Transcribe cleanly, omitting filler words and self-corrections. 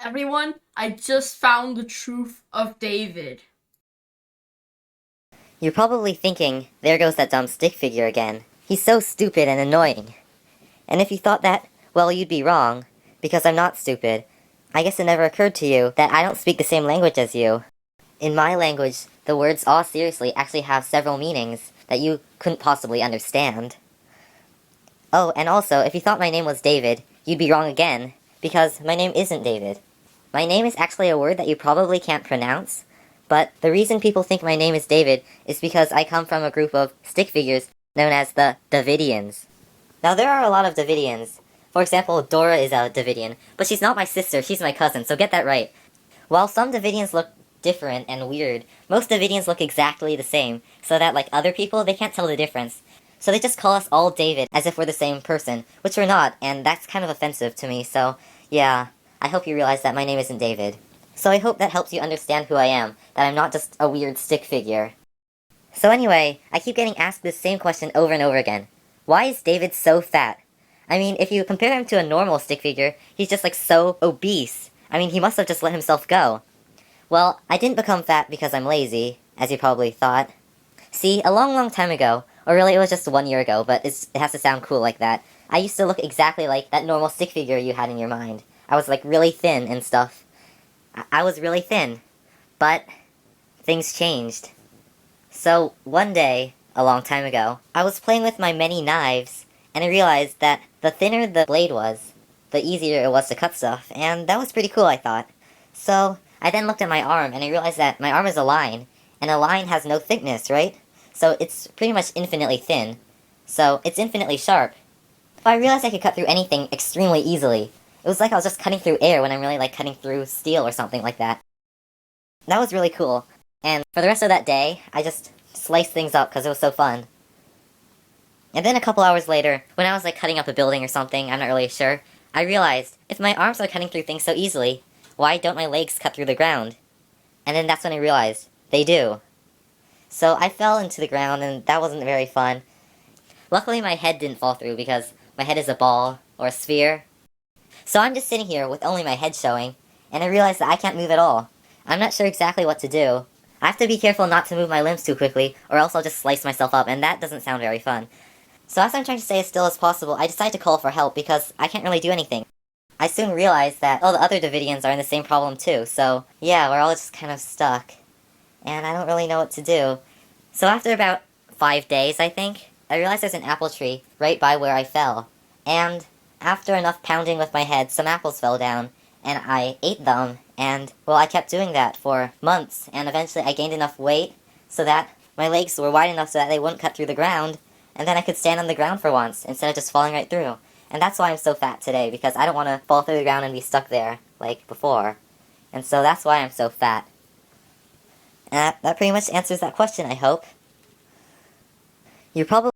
Everyone, I just found the truth of David. You're probably thinking, there goes that dumb stick figure again. He's so stupid and annoying. And if you thought that, well, you'd be wrong, because I'm not stupid. I guess it never occurred to you that I don't speak the same language as you. In my language, the words "aw seriously" actually have several meanings that you couldn't possibly understand. Oh, and also, if you thought my name was David, you'd be wrong again, because my name isn't David. My name is actually a word that you probably can't pronounce, but the reason people think my name is David is because I come from a group of stick figures known as the Davidians. Now, there are a lot of Davidians. For example, Dora is a Davidian, but she's not my sister, she's my cousin, so get that right. While some Davidians look different and weird, most Davidians look exactly the same, so that, like other people, they can't tell the difference. So they just call us all David, as if we're the same person, which we're not, and that's kind of offensive to me, so, yeah, I hope you realize that my name isn't David. So I hope that helps you understand who I am, that I'm not just a weird stick figure. So anyway, I keep getting asked this same question over and over again. Why is David so fat? I mean, if you compare him to a normal stick figure, he's just like so obese. I mean, he must have just let himself go. Well, I didn't become fat because I'm lazy, as you probably thought. See, a long time ago, or really it was just 1 year ago, but it has to sound cool like that, I used to look exactly like that normal stick figure you had in your mind. I was like really thin and stuff. I was really thin. But things changed. So one day, a long time ago, I was playing with my many knives, and I realized that the thinner the blade was, the easier it was to cut stuff, and that was pretty cool, I thought. So I then looked at my arm, and I realized that my arm is a line, and a line has no thickness, right? So it's pretty much infinitely thin. So it's infinitely sharp. But I realized I could cut through anything extremely easily. It was like I was just cutting through air when I'm really like cutting through steel or something like that. That was really cool. And for the rest of that day, I just sliced things up because it was so fun. And then a couple hours later, when I was like cutting up a building or something, I'm not really sure, I realized, if my arms are cutting through things so easily, why don't my legs cut through the ground? And then that's when I realized, they do. So I fell into the ground and that wasn't very fun. Luckily my head didn't fall through because my head is a ball, or a sphere. So I'm just sitting here with only my head showing, and I realize that I can't move at all. I'm not sure exactly what to do. I have to be careful not to move my limbs too quickly, or else I'll just slice myself up, and that doesn't sound very fun. So as I'm trying to stay as still as possible, I decide to call for help because I can't really do anything. I soon realize that all the other Davidians are in the same problem too, so yeah, we're all just kind of stuck. And I don't really know what to do. So after about 5 days, I think, I realized there's an apple tree right by where I fell. And after enough pounding with my head, some apples fell down, and I ate them, and, well, I kept doing that for months, and eventually I gained enough weight so that my legs were wide enough so that they wouldn't cut through the ground, and then I could stand on the ground for once, instead of just falling right through. And that's why I'm so fat today, because I don't want to fall through the ground and be stuck there, like before. And so that's why I'm so fat. And that pretty much answers that question, I hope. You're probably